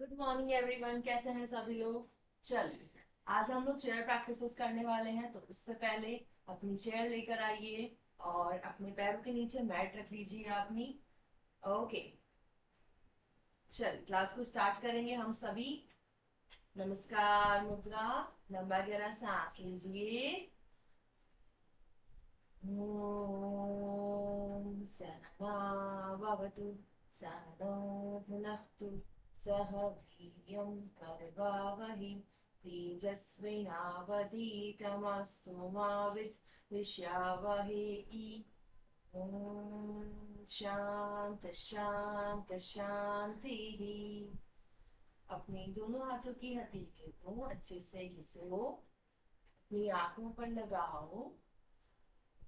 Good morning everyone, कैसे हैं सभी लोग। चलिए, आज हम लोग चेयर प्रैक्टिसेस करने वाले हैं। तो उससे पहले अपनी चेयर लेकर आइए और अपने पैरों के नीचे मैट रख लीजिए अपनी। ओके, चलिए क्लास को स्टार्ट करेंगे हम सभी। नमस्कार मुद्रा। लंबा गहरा सांस लीजिए। ओम सहना भवतु, सहनो भुनक्तु, सह वीर्यं करवावहै, तेजस्विनावधीतमस्तु मा विद्विषावहै। ओम शांति शांति शांति। अपने दोनों हाथों की हथेलियों को अच्छे से घिसो, अपनी आंखों पर लगाओ।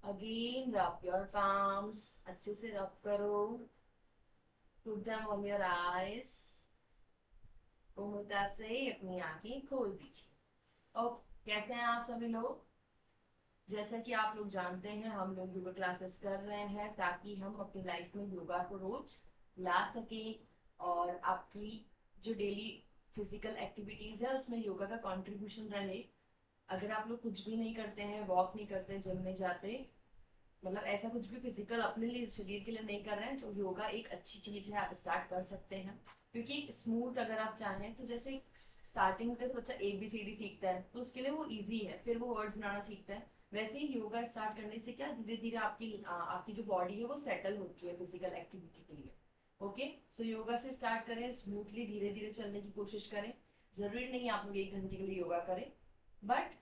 अगेन रब योर palms, अच्छे से रब करो। Put them on your eyes। कोमलता से अपनी आंखें खोल दीजिए। और कैसे हैं आप सभी लोग। जैसा कि आप लोग जानते हैं, हम लोग योगा क्लासेस कर रहे हैं ताकि हम अपनी लाइफ में योगा को रोज ला सकें और आपकी जो डेली फिजिकल एक्टिविटीज है उसमें योगा का कंट्रीब्यूशन रहे। अगर आप लोग कुछ भी नहीं करते हैं, वॉक नहीं करते, जिम नहीं जाते, मतलब ऐसा कुछ भी फिजिकल अपने लिए शरीर के लिए नहीं कर रहे हैं, तो योगा एक अच्छी चीज है, आप स्टार्ट कर सकते हैं। क्योंकि स्मूथ अगर आप चाहें तो जैसे स्टार्टिंग में बच्चा ABCD सीखता है तो उसके लिए वो इजी है, फिर वो वर्ड्स बनाना सीखता है। वैसे ही योगा स्टार्ट करने से क्या धीरे धीरे आपकी जो बॉडी है वो सेटल होती है फिजिकल एक्टिविटी के लिए। ओके, सो योगा से स्टार्ट करें, स्मूथली धीरे धीरे चलने की कोशिश करें। जरूरी नहीं आप लोग 1 घंटे के लिए योगा करें, बट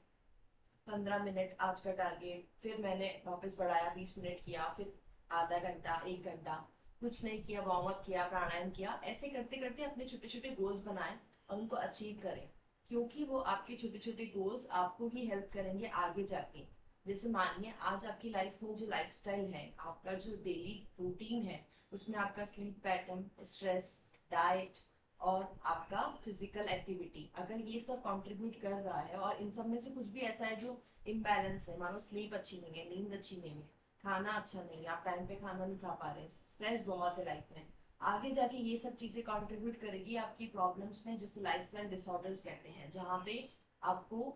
15 मिनट आज का टारगेट, फिर मैंने वापस बढ़ाया 20 मिनट किया, फिर आधा घंटा 1 घंटा, कुछ नहीं किया, वार्म अप किया, प्राणायाम किया। ऐसे करते करते अपने छोटे छोटे गोल्स बनाएं और उनको अचीव करें। क्योंकि वो आपके छोटे छोटे गोल्स आपको ही हेल्प करेंगे आगे जाके। जैसे मानिए आज आपकी लाइफ में जो लाइफस्टाइल है, आपका जो डेली रूटीन है, उसमें आपका स्लीप पैटर्न, स्ट्रेस, डाइट और आपका फिजिकल एक्टिविटी, अगर ये सब कंट्रीब्यूट कर रहा है और इन सब में से कुछ भी ऐसा है जो इम्बैलेंस है, मानो स्लीप अच्छी नहीं है, नींद अच्छी नहीं है, खाना अच्छा नहीं है, आप टाइम पे खाना नहीं खा पा रहे हैं, स्ट्रेस बहुत है लाइफ में, आगे जाके ये सब चीजें कंट्रीब्यूट करेगी आपकी प्रॉब्लम्स में, जिसे लाइफस्टाइल डिसऑर्डर्स कहते हैं, जहाँ पे आपको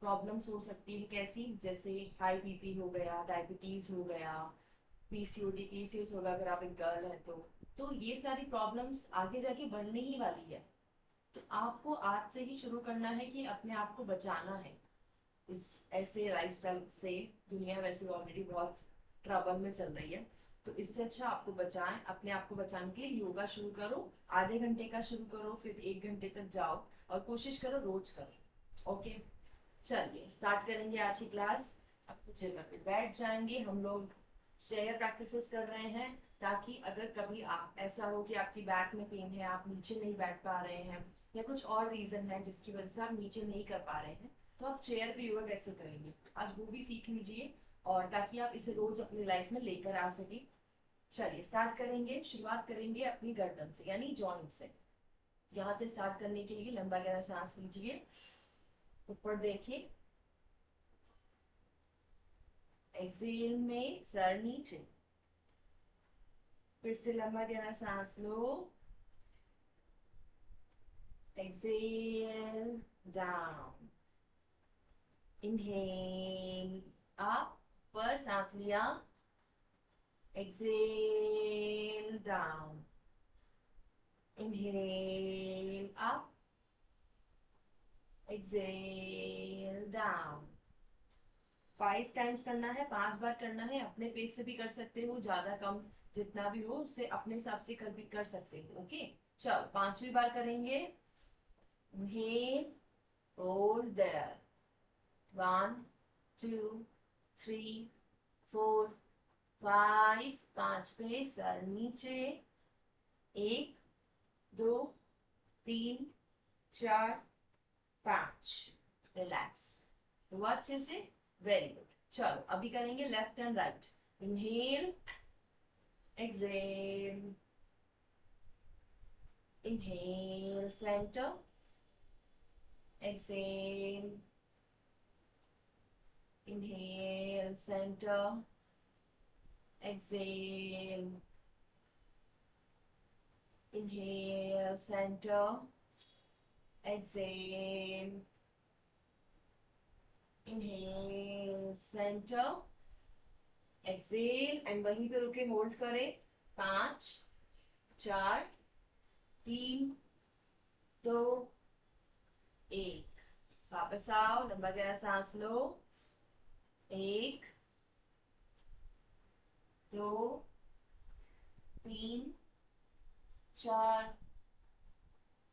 प्रॉब्लम्स हो सकती है। कैसी? जैसे हाई बीपी हो गया, डायबिटीज हो गया, PCOD PCOS होगा अगर आप एक गर्ल है तो ये सारी प्रॉब्लम्स आगे जाके बढ़ने ही वाली है। तो आपको आज से ही शुरू करना है कि अपने आप को बचाना है इस ऐसे लाइफस्टाइल से। दुनिया वैसे ऑलरेडी बहुत ट्रबल में चल रही है, तो इससे अच्छा आपको बचाएं। अपने आप को बचाने के लिए योगा शुरू करो, आधे घंटे का शुरू करो, फिर 1 घंटे तक जाओ और कोशिश करो रोज करो। ओके, चलिए स्टार्ट करेंगे आज की क्लास। अब जगह पे बैठ जाएंगे हम लोग। चेयर प्रैक्टिसेस कर रहे हैं ताकि अगर कभी आप ऐसा हो कि आपकी बैक में पेन है, आप नीचे नहीं बैठ पा रहे हैं, या कुछ और रीजन है जिसकी वजह से आप नीचे नहीं कर पा रहे हैं, तो आप चेयर पे योगा कैसे करेंगे, आज वो भी सीख लीजिए, और ताकि आप इसे रोज अपनी लाइफ में लेकर आ सके। चलिए स्टार्ट करेंगे। शुरुआत करेंगे अपनी गर्दन से यानी जॉइंट से। यहाँ से स्टार्ट करने के लिए लंबा गहरा सांस लीजिए, ऊपर देखिए, एक्सेल में सर नीचे, फिर से लंबा गहरा सांस लो, एक्सेल डाउन, इनहेल अप, पर सांस लिया, Excel down, inhale up, exhale down. 5 times करना है, 5 बार करना है। अपने पेस से भी कर सकते हो, ज्यादा कम जितना भी हो उससे अपने हिसाब से कर भी कर सकते हो। ओके, चलो 5वीं बार करेंगे। Inhale, hold there, 1 2 3 4 5। 5 पे सर नीचे, 1 2 3 4 5। रिलैक्स, हुआ अच्छे से, वेरी गुड। चलो अभी करेंगे left and right. Inhale, exhale, inhale centre, exhale, inhale centre, exhale, inhale centre, exhale, inhale, center, exhale and वहीं पे रुके होल्ड करें 5 4 3 2 1। वापस आओ, लंबा गहरा सांस लो, 1 2 3 4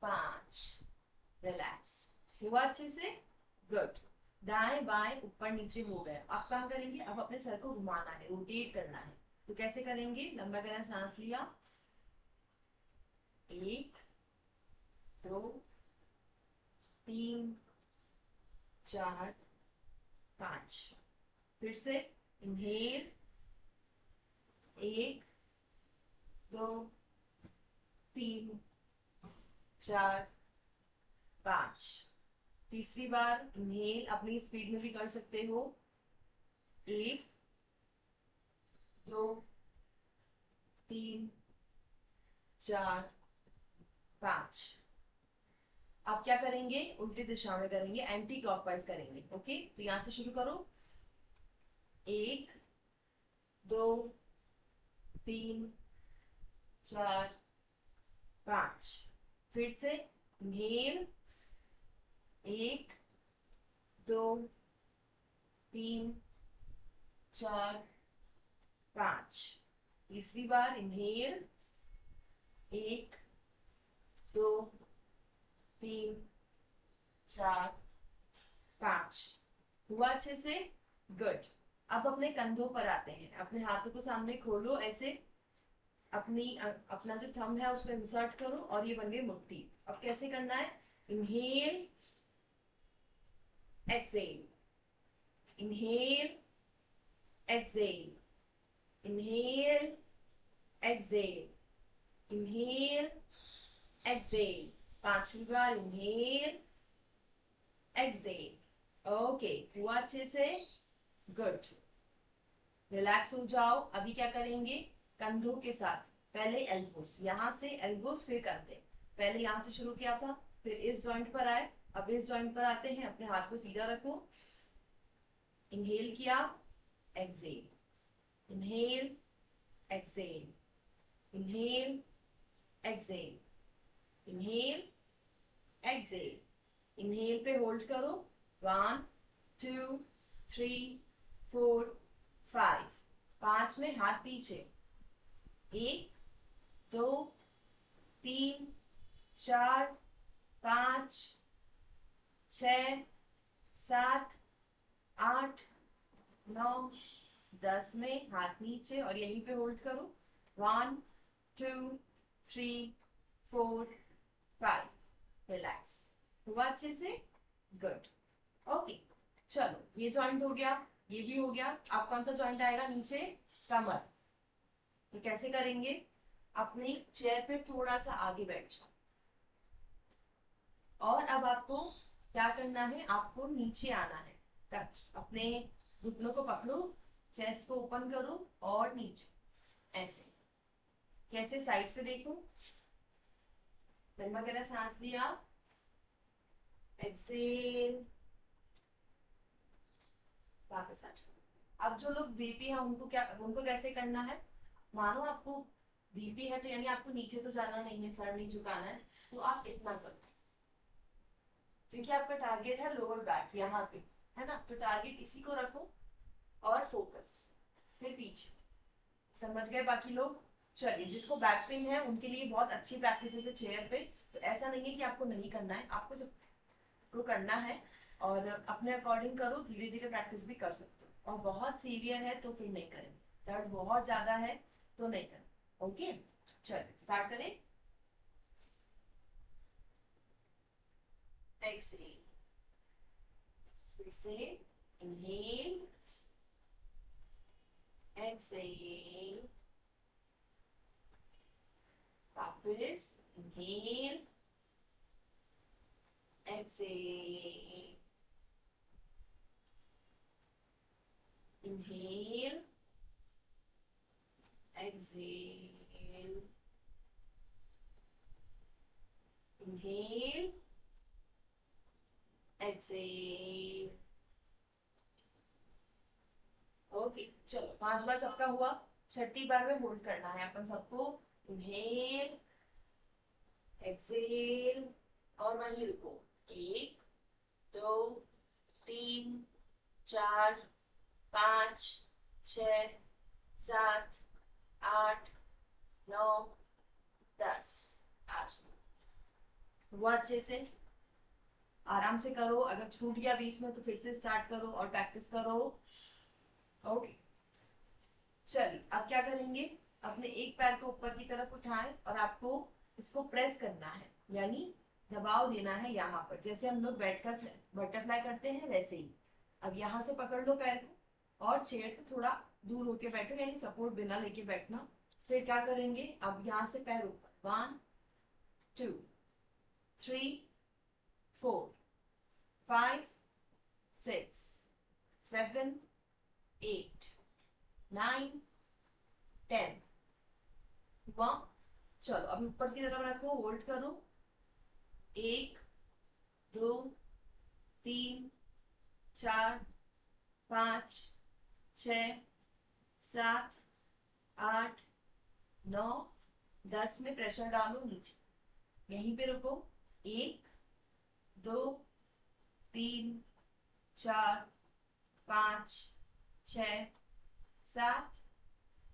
5। रिलैक्स। हुआ अच्छे से? गुड। दाएं बाएं ऊपर नीचे हो गए। अब काम करेंगे, अब अपने सर को घुमाना है, रोटेट करना है। तो कैसे करेंगे? लंबा गहरा सांस लिया, 1 2 3 4 5। फिर से इनहेल, 1 2 3 4 5। तीसरी बार इनहेल, अपनी स्पीड में भी कर सकते हो, 1 2 3 4 5। अब क्या करेंगे? उल्टी दिशा में करेंगे, एंटी क्लॉकवाइज करेंगे। ओके, तो यहां से शुरू करो, 1 2 3 4 5। फिर से इनहेल, 1 2 3 4 5। तीसरी बार इनहेल, 1 2 3 4 5। हुआ अच्छे से? गुड। अब अपने कंधों पर आते हैं। अपने हाथों को सामने खोलो ऐसे, अपना जो थंब है उसको इंसर्ट करो और ये बन गई मुट्ठी। अब कैसे करना है? Inhale, exhale, inhale, exhale, inhale, exhale, inhale, exhale. पांचवी बार इनहेल, एक्सेल। ओके, हुआ अच्छे से? गुड। रिलैक्स हो जाओ। अभी क्या करेंगे? कंधों के साथ पहले एल्बोस, यहां से एल्बोस फिर कंधे। पहले यहां से शुरू किया था, फिर इस जॉइंट पर आए, अब इस जॉइंट पर आते हैं। अपने हाथ को सीधा रखो, इनहेल किया, exhale, inhale, exhale, inhale, exhale, inhale, exhale. Inhale पे होल्ड करो, 1 2 3 4 5। 5 में हाथ पीछे, 1 2 3 4 5 6 7 8 9 10 में हाथ नीचे और यहीं पे होल्ड करो, 1 2 3 4 5। रिलैक्स। हुआ अच्छे से? गुड। ओके, चलो ये जॉइंट हो गया, ये भी हो गया। अब कौन सा जॉइंट आएगा नीचे? कमर। तो कैसे करेंगे? अपनी चेयर पे थोड़ा सा आगे बैठ जाओ और अब आपको क्या करना है? आपको नीचे आना है, टच, अपने घुटनों को पकड़ो, चेस्ट को ओपन करो और नीचे ऐसे। कैसे? साइड से देखो, लंबा गहरा सांस लिया, एक्सेल, वापस आ जाओ। अब जो लोग बीपी है उनको कैसे करना है? मानो आपको बीपी है तो यानी आपको नीचे तो जाना नहीं है, सर नहीं झुकाना है, तो आप इतना करो, क्योंकि आपका टारगेट है लोअर बैक यहाँ पे, है ना? तो टारगेट इसी को रखो और फोकस, फिर पीछे। समझ गए बाकी लोग? चलिए, जिसको बैक पेन है उनके लिए बहुत अच्छी प्रैक्टिस है चेयर पे। तो ऐसा नहीं है कि आपको नहीं करना है, आपको सबको करना है और अपने अकॉर्डिंग करो, धीरे धीरे प्रैक्टिस भी कर सकते हो। और बहुत सीवियर है तो फिर नहीं करें, दर्द बहुत ज्यादा है तो नहीं करें। ओके, चलिए स्टार्ट करें। एक्सेल, फिर से इनहेल, एक्सेल, वापस inhale, exhale, inhale, exhale, inhale, exhale. Okay चलो 5 बार सबका हुआ, छठी बार में होल्ड करना है अपन सबको। इनहेल, एक्सेल, और वहीं रुको। 1, 2, 3, 4, 5, 6, 7, 8, 9, 10। आज हुआ अच्छे से, आराम से करो। अगर छूट गया बीच में तो फिर से स्टार्ट करो और प्रैक्टिस करो। ओके चलिए अब क्या करेंगे, अपने एक पैर को ऊपर की तरफ उठाएं और आपको इसको प्रेस करना है, यानी दबाव देना है यहाँ पर, जैसे हम लोग बैठकर बटरफ्लाई करते हैं वैसे ही। अब यहाँ से पकड़ लो पैर को और चेयर से थोड़ा दूर होके बैठो, यानी सपोर्ट बिना लेके बैठना। फिर क्या करेंगे, अब यहाँ से पैर ऊपर। 1, 2, 3, 4, 5, 6, 7, 8, 9, 10। हुआ। चलो अभी ऊपर की तरफ रखो, होल्ड करो। 1, 2, 3, 4, 5, 6, 7, 8, 9, 10 में प्रेशर डालो नीचे, यहीं पे रुको। 1, 2, 3, 4, 5, 6, 7,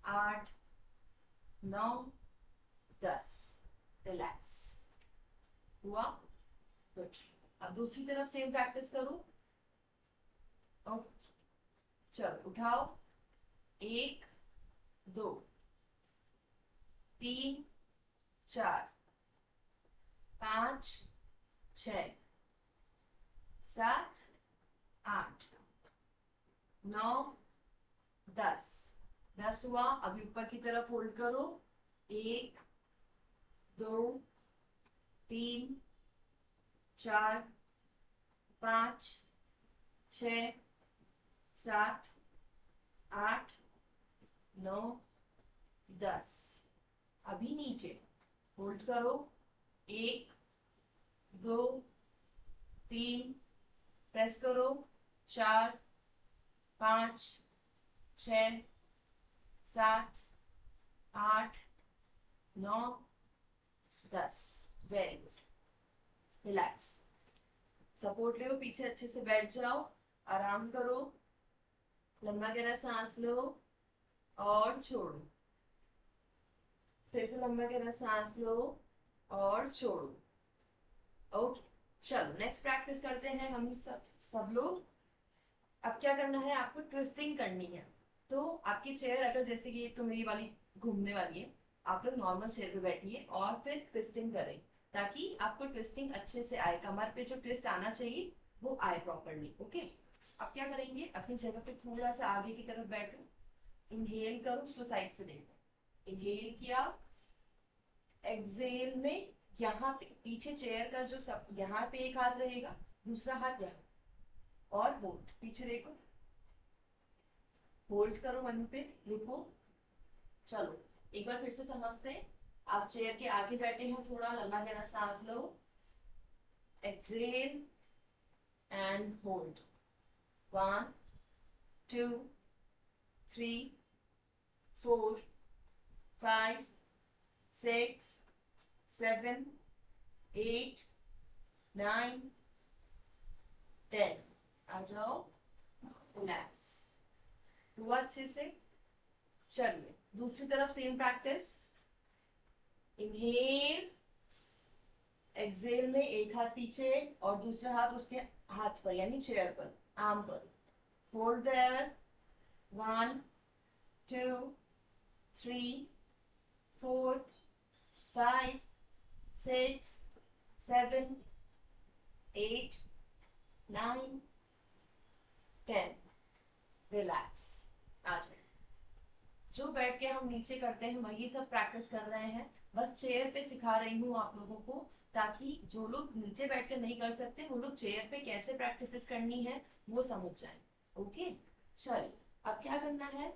8, 9, 10। रिलैक्स। हुआ। गुड। अब दूसरी तरफ सेम प्रैक्टिस करो। ओके चलो उठाओ। 1, 2, 3, 4, 5, 6, 7, 8, 9, 10। 10 हुआ। अभी ऊपर की तरफ होल्ड करो। 1, 2, 3, 4, 5, 6, 7, 8, 9, 10। अभी नीचे होल्ड करो। 1, 2, 3, प्रेस करो। 4, 5, 6, 7, 8, 9, 10। Very good. रिलैक्स। सपोर्ट लो, पीछे अच्छे से बैठ जाओ, आराम करो। लंबा गहरा सांस लो और छोड़ो। फिर से लंबा गहरा सांस लो और छोड़ो। ओके चलो नेक्स्ट प्रैक्टिस करते हैं हम सब लोग। अब क्या करना है, आपको ट्विस्टिंग करनी है। तो आपकी चेयर अगर जैसे कि तो मेरी वाली घूमने वाली है, आप लोग नॉर्मल चेयर पे बैठिए और फिर ट्विस्टिंग करें, ताकि आपको ट्विस्टिंग अच्छे से आए, कमर पे जो ट्विस्ट आना चाहिए वो आए प्रॉपरली। ओके अब क्या करेंगे, अपनी जगह पे थोड़ा सा आगे की तरफ बैठो। इनहेल करो, उसको साइड से देखो। इनहेल किया, एक्सेल में यहाँ पे पीछे चेयर का जो सब यहाँ पे एक हाथ रहेगा, दूसरा हाथ यहाँ, और होल्ड। पीछे देखो, होल्ड करो वहीं पे, रुको। चलो एक बार फिर से समझते हैं। आप चेयर के आगे बैठे हैं, थोड़ा लंबा गहरा सांस लो, एक्सेल एंड होल्ड। 1, 2, 3, 4, 5, 6, 7, 8, 9, 10। आ जाओ, रिलैक्स। हुआ अच्छे से। चलिए दूसरी तरफ सेम प्रैक्टिस। इनहेल, एक्सेल में एक हाथ पीछे और दूसरा हाथ उसके हाथ पर, यानी चेयर पर, आर्म पर। Hold there. 1, 2, 3, 4, 5, 6, 7, 8, 9, 10। रिलैक्स। आ जाए। जो बैठ के हम नीचे करते हैं वही सब प्रैक्टिस कर रहे हैं, बस चेयर पे सिखा रही हूँ आप लोगों को, ताकि जो लोग नीचे बैठकर नहीं कर सकते वो लोग चेयर पे कैसे प्रैक्टिस करनी है वो समझ जाए। ओके चलिए अब क्या करना है,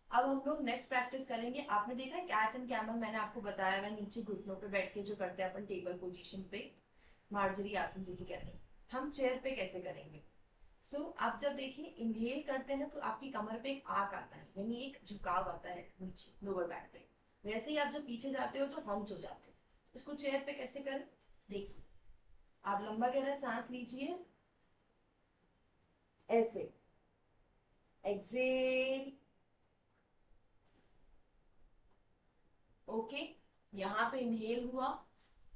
अब हम लोग नेक्स्ट प्रैक्टिस करेंगे। आपने देखा है कैट एंड कैमल, मैंने आपको बताया हुआ नीचे घुटनों पे बैठ के जो करते हैं अपन टेबल पोजीशन पे, मार्जरी आसन जिसे कहते हैं। हम चेयर पे कैसे करेंगे? आप जब देखिए इनहेल करते हैं तो आपकी कमर पे एक आर्क आता है, यानी एक झुकाव आता है नीचे लोअर बैक पे। वैसे ही आप जब पीछे जाते हो तो हंच हो जाते हो। इसको चेयर पे कैसे करें? देखिए, आप लंबा गहरा सांस लीजिए, ऐसे एक्सेल, ओके। यहाँ पे इनहेल हुआ,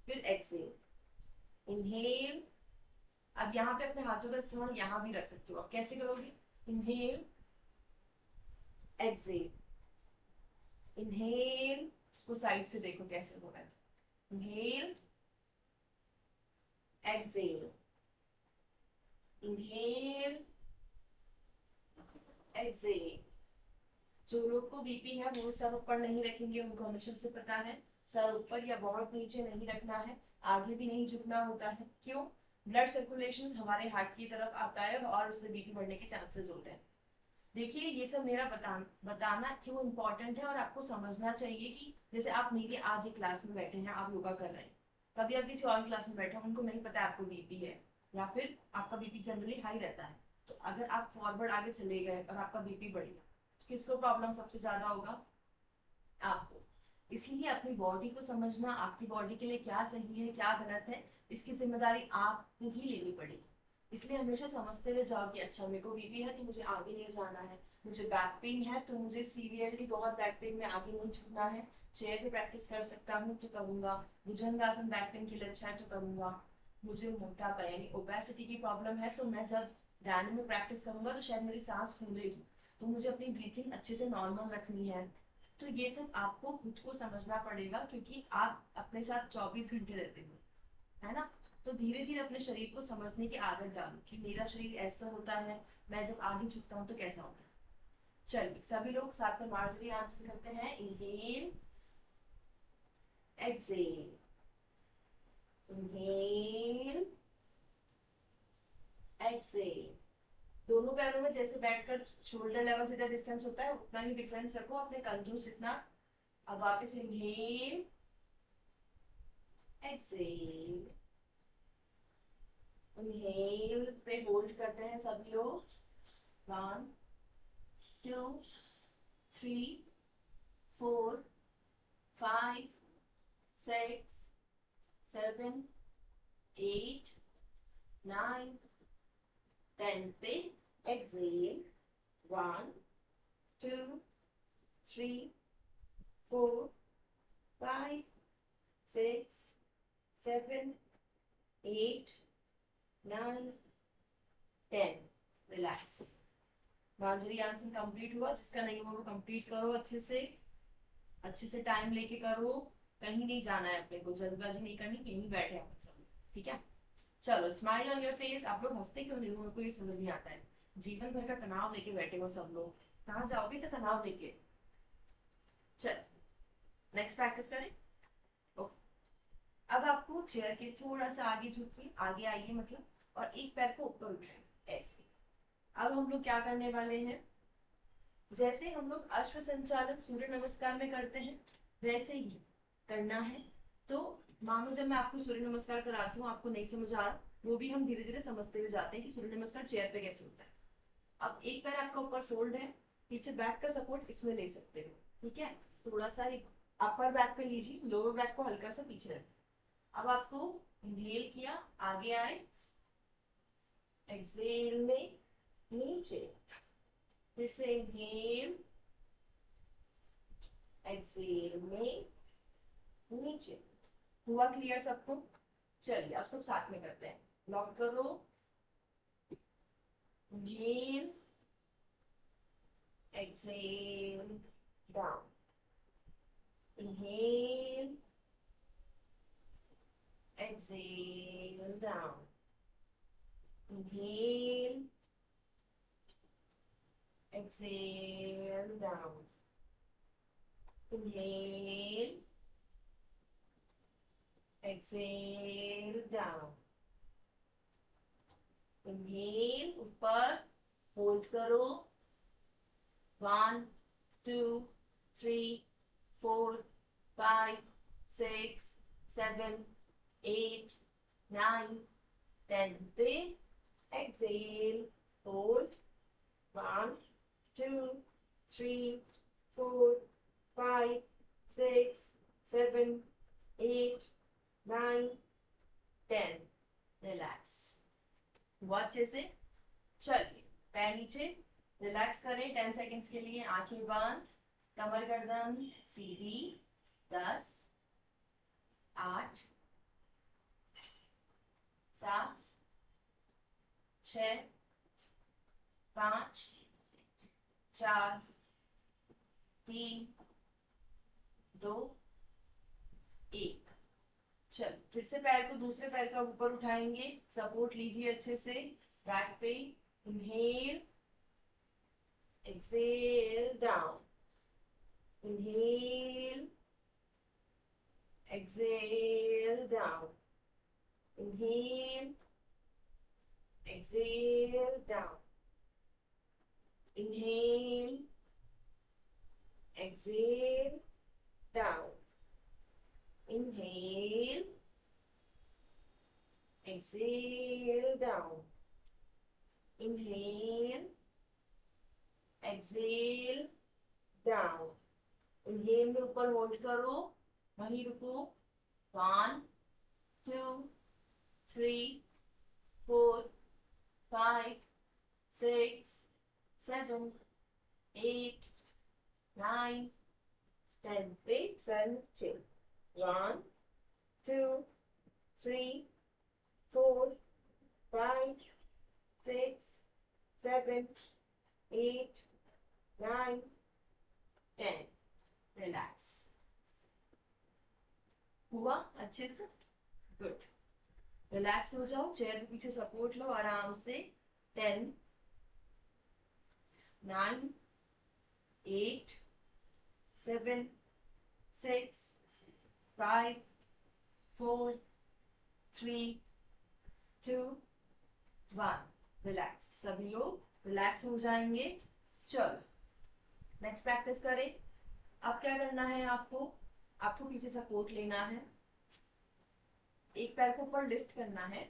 फिर एक्सेल, इनहेल। अब यहाँ पे अपने हाथों का इस्तेमाल यहाँ भी रख सकते हो। आप कैसे करोगे? Inhale, exhale, inhale. इसको साइड से देखो कैसे हो रहा है। Inhale, exhale, inhale, exhale. जो लोग को बीपी है वो सर ऊपर नहीं रखेंगे, उनको हमेशा से पता है सर ऊपर या बहुत नीचे नहीं रखना है, आगे भी नहीं झुकना होता है। क्यों? ब्लड सर्कुलेशन हमारे हार्ट की तरफ आता है और उससे बीपी बढ़ने के चांसेस होते हैं। देखिए, ये सब मेरा बताना क्यों इम्पोर्टेंट है और आपको समझना चाहिए कि जैसे आप मेरी आज एक क्लास में बैठे हैं, आप योगा कर रहे हैं, कभी आप किसी और क्लास में बैठे हो, उनको नहीं पता आपको बीपी है, या फिर आपका बीपी जनरली हाई रहता है। तो अगर आप फॉरवर्ड आगे चले गए और आपका बीपी बढ़ गया, तो किसको प्रॉब्लम सबसे ज्यादा होगा? आपको। इसलिए अपनी बॉडी को समझना, आपकी बॉडी के लिए क्या सही है क्या गलत है, इसकी जिम्मेदारी आपको ही लेनी पड़ेगी। इसलिए हमेशा समझते हुए जाओ कि अच्छा मेरे को बीपी है तो मुझे आगे नहीं जाना है, मुझे बैक पेन है तो मुझे सीवियरली बहुत बैक पेन में आगे नहीं झुकना है, चेयर पे प्रैक्टिस कर सकता हूँ तो करूंगा, भुजंगासन बैक पेन के लिए अच्छा है तो करूंगा, मुझे मोटापा यानी ओबेसिटी की प्रॉब्लम है तो मैं जब डायनो में प्रैक्टिस करूंगा तो शायद मेरी सांस फूलेगी, तो मुझे अपनी ब्रीथिंग अच्छे से नॉर्मल रखनी है। तो ये सब आपको खुद को समझना पड़ेगा, क्योंकि आप अपने साथ 24 घंटे रहते हो, है ना। तो धीरे धीरे अपने शरीर को समझने की आदत डालो कि मेरा शरीर ऐसा होता है, मैं जब आगे झुकता हूँ तो कैसा होता है। चलिए सभी लोग साथ में मार्जरी आंसर करते हैं। Inhale, exhale, inhale, exhale. दोनों पैरों में जैसे बैठकर शोल्डर लेवल जितना डिस्टेंस होता है उतना ही डिफरेंस रखो, अपने कंधों जितना। अब वापस इनहेल, एक्सेल, इनहेल पे होल्ड करते हैं सभी लोग। 1 2 3 4 5 6 7 8 9 10 पे Excel. 1 2 3 4 5 6 7 8 9 10। Relax. Marjorie Ansan complete हुआ, जिसका नहीं हुआ वो कंप्लीट करो अच्छे से टाइम लेके करो। कहीं नहीं जाना है, अपने को जल्दबाजी नहीं करनी, यहीं बैठे अपन सब, ठीक है। चलो, स्माइल ऑन योर फेस। आप लोग हंसते क्यों नहीं हो? मेरे को ये समझ नहीं आता है। जीवन भर का तनाव लेके बैठे हो सब लोग, कहाँ जाओगे तो तनाव लेके। चल, नेक्स्ट प्रैक्टिस करें। ओके, अब आपको चेयर के थोड़ा सा आगे झुकिए, आगे आइए मतलब, और एक पैर को ऊपर उठाइए ऐसे। अब हम लोग क्या करने वाले हैं, जैसे हम लोग अश्व संचालन सूर्य नमस्कार में करते हैं वैसे ही करना है। तो मानो जब मैं आपको सूर्य नमस्कार कराती हूँ, आपको नहीं समझ आ रहा, वो भी हम धीरे धीरे समझते हुए जाते हैं कि सूर्य नमस्कार चेयर पे कैसे होता है। अब एक पैर आपका ऊपर फोल्ड है, पीछे बैक का सपोर्ट इसमें ले सकते हो, ठीक है। थोड़ा सा अपर बैक पे लीजिए, लोअर बैक को हल्का सा पीछे रखें। अब आपको इनहेल किया, आगे आए, एक्सेल में नीचे, फिर से इनहेल, एक्सेल में नीचे। हुआ क्लियर सबको? चलिए अब सब साथ में करते हैं। लॉक करो, inhale, exhale, down, inhale, exhale, down, inhale, exhale, down, inhale, exhale, down, inhale, ऊपर होल्ड करो। 1 2 3 4 5 6 7 8 9 10 पे एक्सेल, होल्ड, 1 2 3 4 5 6 7 8 9 10, रिलैक्स। हुआ अच्छे से? चलिए पैर नीचे, रिलैक्स करें 10 सेकेंड्स के लिए, आंखें बंद, कमर गर्दन सीधी। 10 8 7 6 5 4 3 2 1। चल फिर से पैर को, दूसरे पैर का ऊपर उठाएंगे, सपोर्ट लीजिए अच्छे से बैक पे। Inhale, exhale, down, inhale, exhale, down, inhale, exhale, down, inhale, exhale, down, inhale, exhale, down, inhale, exhale, down. Inhale में ऊपर होल्ड करो, वहीं रुको। 1 2 3 4 5 6 7 8 9 10 पे सर चिल। 1 2 3 4 5 6 7 8 9 10, रिलैक्स। हुआ अच्छे से? गुड। रिलैक्स हो जाओ, चेयर के पीछे सपोर्ट लो आराम से। 10 9 8 7 6 5 4 3 2 1, रिलैक्स। सभी लोग रिलैक्स हो जाएंगे। चलो नेक्स्ट प्रैक्टिस करें। अब क्या करना है आपको, आपको पीछे सपोर्ट लेना है, एक पैर को ऊपर लिफ्ट करना है।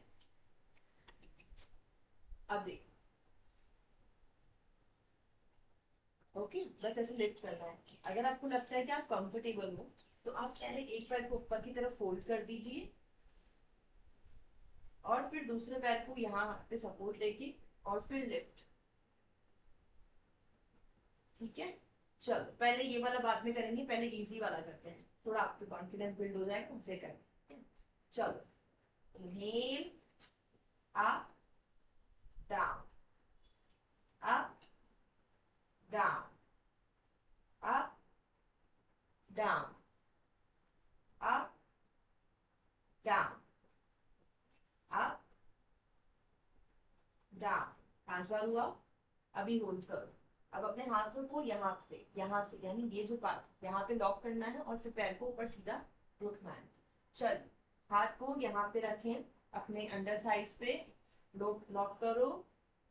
अब देख, ओके, बस ऐसे लिफ्ट करना है। अगर आपको लगता है कि आप कंफर्टेबल हो तो आप पहले एक पैर को ऊपर की तरफ फोल्ड कर दीजिए और फिर दूसरे पैर को यहाँ पे सपोर्ट लेके और फिर लिफ्ट। ठीक है, चलो पहले ये वाला बाद में करेंगे, पहले इजी वाला करते हैं, थोड़ा आपको कॉन्फिडेंस बिल्ड हो जाएगा फिर करेंगे। चलो inhale, up down, up down, up down, up down, up down. 5 बार हुआ। अभी होल्ड करो। अब अपने हाथों को यहाँ से यानी ये जो पार्ट यहाँ पे लॉक करना है और फिर पैर को ऊपर सीधा रखना है। चल हाथ को यहाँ पे रखें, अपने अंडर थाइस पे लॉक करो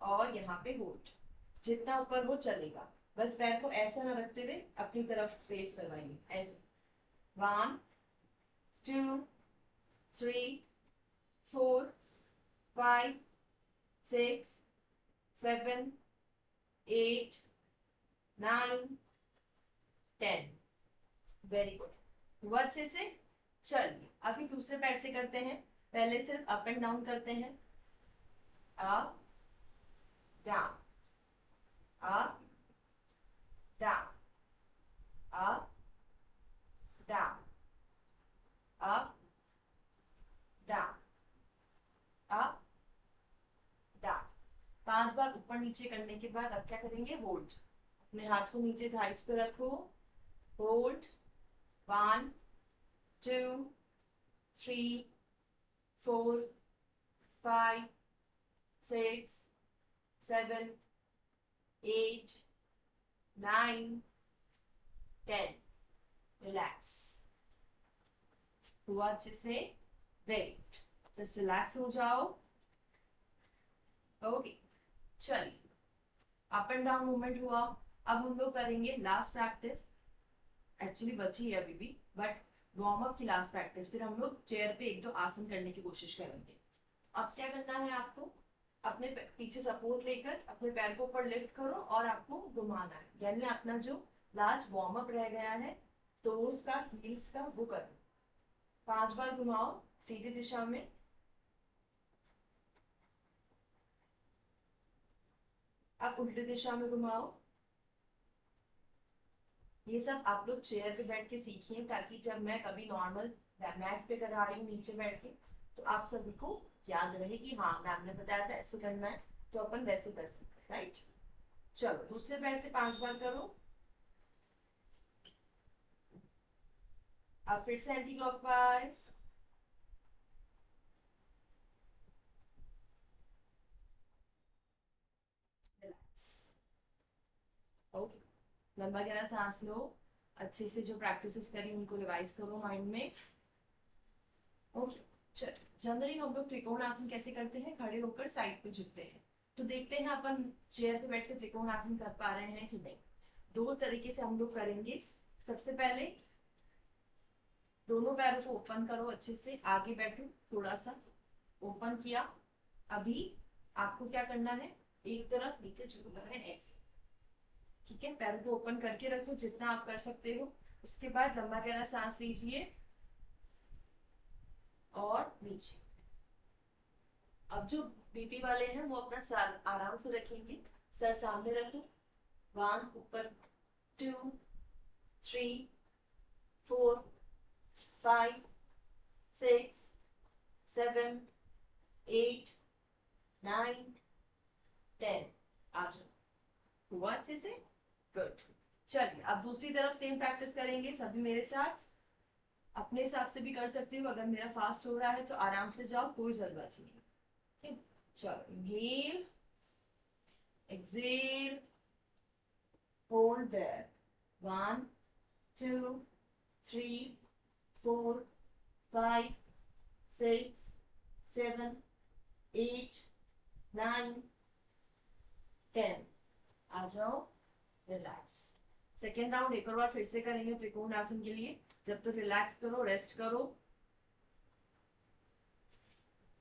और यहाँ पे होल्ड। जितना ऊपर हो चलेगा, बस पैर को ऐसा ना रखते हुए अपनी तरफ फेस करवाइए ऐसे। 1 2 3 4 5 6 7 8 9 10, वेरी गुड। हुआ अच्छे से? चलिए अभी दूसरे पैर से करते हैं। पहले सिर्फ अप एंड डाउन करते हैं, up down, up down, up down, up down, up down. 5 बार ऊपर नीचे करने के बाद अब क्या करेंगे, होल्ड। अपने हाथ को नीचे थाइस पे रखो, होल्ड। 1 2 3 4 5 6 7 8 9 10, रिलैक्स। हुआ अच्छे से? वेट, जस्ट रिलैक्स हो जाओ। ओके चलिए, अप एंड डाउन मूवमेंट हुआ। अब हम लोग करेंगे लास्ट प्रैक्टिस, एक्चुअली बची है अभी भी, बट वार्म अप की लास्ट प्रैक्टिस। फिर हम लोग चेयर पे 1-2 आसन करने की कोशिश करेंगे। अब क्या करना है आपको, अपने पीछे सपोर्ट लेकर अपने पैर को ऊपर लिफ्ट करो और आपको घुमाना है, यानी अपना जो लास्ट वार्म अप रह गया है टोज का, हील्स का, वो करो। 5 बार घुमाओ सीधी दिशा में। अब उल्टी दिशा में घुमाओ। ये सब आप लोग चेयर पे बैठ के सीखिए, ताकि जब मैं कभी नॉर्मल मैट पे करा रही हूँ नीचे बैठ के, तो आप सभी को याद रहे कि हाँ मैम ने बताया था ऐसे करना है, तो अपन वैसे कर सकते हैं, राइट। चलो दूसरे पैर से 5 बार करो। अब फिर से एंटी क्लॉकवाइज। रिलैक्स। ओके, लंबा गहरा सांस लो। अच्छे से जो प्रैक्टिसेस करी उनको रिवाइज करो माइंड में। ओके, चलो जनरली हम लोग त्रिकोण आसन कैसे करते हैं, खड़े होकर साइड पे झुकते हैं। तो देखते हैं अपन चेयर पे बैठ के त्रिकोण आसन कर पा रहे हैं कि नहीं। 2 तरीके से हम लोग करेंगे। सबसे पहले दोनों पैरों को ओपन करो, अच्छे से आगे बैठो, थोड़ा सा ओपन किया। अभी आपको क्या करना है, एक तरफ नीचे झुकना है ऐसे, ठीक है। पैरों को ओपन करके रखो जितना आप कर सकते हो। उसके बाद लंबा गहरा सांस लीजिए और नीचे। अब जो बीपी वाले हैं वो अपना सर आराम से रखेंगे, सर सामने रखो। 1 ऊपर, 2 3 4 5 6 7 8 9 10। आ जाओ, हुआ अच्छे से, गुड। चलिए अब दूसरी तरफ सेम प्रैक्टिस करेंगे सभी मेरे साथ। अपने हिसाब से भी कर सकते हो, अगर मेरा फास्ट हो रहा है तो आराम से जाओ, कोई जल्दबाजी नहीं। ठीक, चलो इनहेल, एक्सेल, होल्ड देयर। 1 2 3 4 5 6 7 8 9 10। आ जाओ, रिलैक्स। सेकेंड राउंड एक और बार फिर से करेंगे त्रिकोण आसन के लिए। जब तक रिलैक्स करो, रेस्ट करो,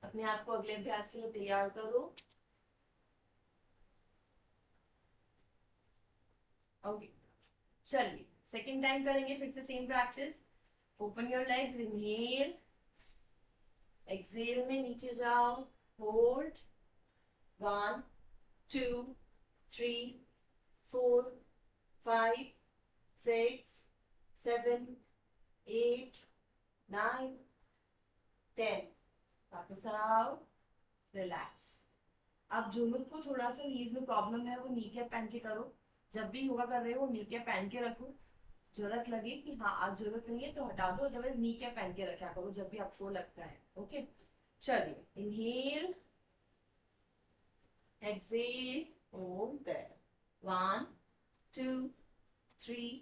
अपने आप को अगले अभ्यास के लिए तैयार करो। ओके, चलिए सेकेंड टाइम करेंगे फिर से same practice. Open your legs, inhale, exhale में नीचे जाओ, होल्ड। 1 2 3 4 5 6 7 8 9 10। वापस आओ, रिलैक्स। अब जो लोग को थोड़ा सा नीज में प्रॉब्लम है वो नी कैप पहन के करो। जब भी योगा कर रहे हो नी कैप पहन के रखो। जरूरत लगे कि हाँ आज जरूरत नहीं है तो हटा दो, अदरवाइज नी कैप पहन के रखा करो जब भी आपको लगता है। ओके, चलिए inhale, exhale, hold there. 1 2 3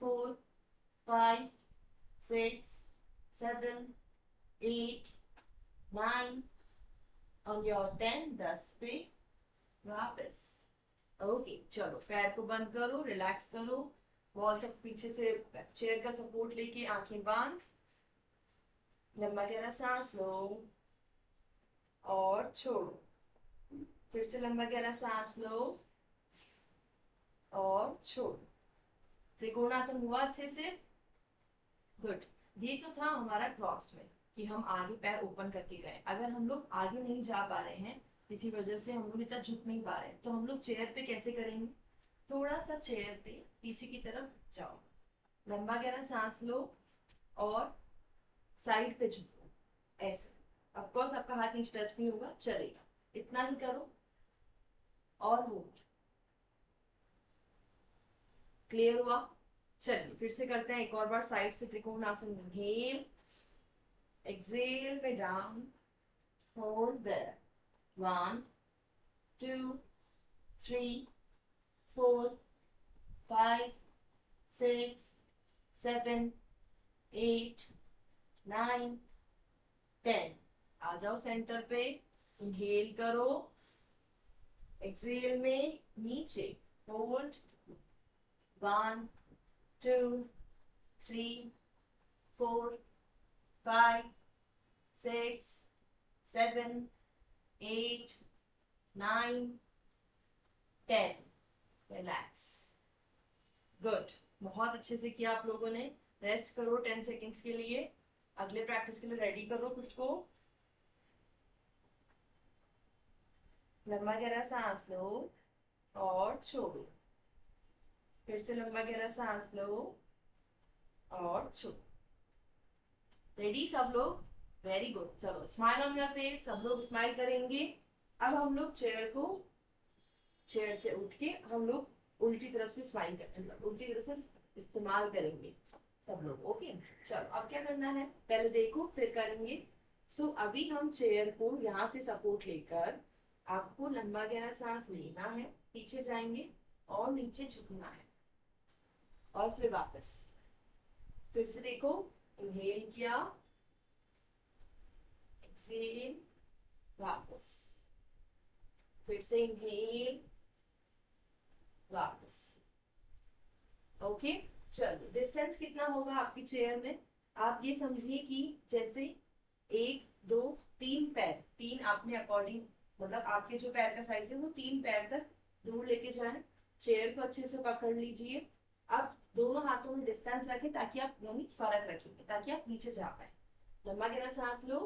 4 5 6 7 8 9। On your 10, 10 पे वापस। ओके, चलो पैर को बंद करो, रिलैक्स करो। वॉल से पीछे से चेयर का सपोर्ट लेके आंखें बांध, लंबा गहरा सांस लो और छोड़ो। फिर से लंबा गहरा सांस लो और छोड़ो। त्रिकोणासन हुआ अच्छे से, गुड। ये तो था हमारा क्रॉस में, कि हम आगे पैर ओपन करके गए। अगर हम लोग आगे नहीं जा पा रहे हैं, किसी वजह से हम लोग इतना झुक नहीं पा रहे हैं, तो हम लोग चेयर पे कैसे करेंगे। थोड़ा सा चेयर पे पीछे की तरफ जाओ, लंबा गहरा सांस लो और साइड पे झुको ऐसे। ऑफ कोर्स आपका हाथ नीचे टच नहीं होगा, चलेगा, इतना ही करो और होल्ड। क्लियर हुआ। चलिए फिर से करते हैं एक और बार साइड से त्रिकोण आसन। इनहेल, एक्सेल पे डाउन, होल्ड देयर। 1 2 3 4 5 6 7 8 9 10। आ जाओ सेंटर पे, इनहेल करो, एक्सेल में नीचे, होल्ड। 1 2 3 4 5 6 7, 8, 9, 10. रिलैक्स. गुड. बहुत अच्छे से किया आप लोगों ने. रेस्ट करो 10 सेकेंड्स के लिए. अगले प्रैक्टिस के लिए रेडी करो खुद को. लंबा गहरा सांस लो और छोड़ो. फिर से लंबा गहरा सांस लो और छोड़ो. रेडी सब लोग? Very good. चलो स्माइल ऑन योर फेस. सब लोग स्माइल करेंगे. अब हम लोग चेयर से उठ के हम लोग उल्टी तरफ से स्माइल करेंगे, उल्टी तरफ से इस्तेमाल करेंगे सब लोग. ओके. चलो अब क्या करना है पहले देखो फिर करेंगे. सो अभी हम चेयर को यहाँ से सपोर्ट लेकर आपको लंबा गहरा सांस लेना है, पीछे जाएंगे और नीचे झुकना है और फिर वापस. फिर से देखो. इनहेल किया, एक्सहेल, वापस. फिर से इनहेल, वापस. ओके. चलो डिस्टेंस कितना होगा आपकी चेयर में? आप ये समझिए कि जैसे 1, 2, 3 पैर, 3 आपने अकॉर्डिंग मतलब आपके जो पैर का साइज है वो 3 पैर तक दूर लेके जाए. चेयर को अच्छे से पकड़ लीजिए. अब दोनों हाथों में डिस्टेंस रखें ताकि आप यानी फर्क रखेंगे ताकि आप नीचे जा पाए. लंबा गहरा सांस लो.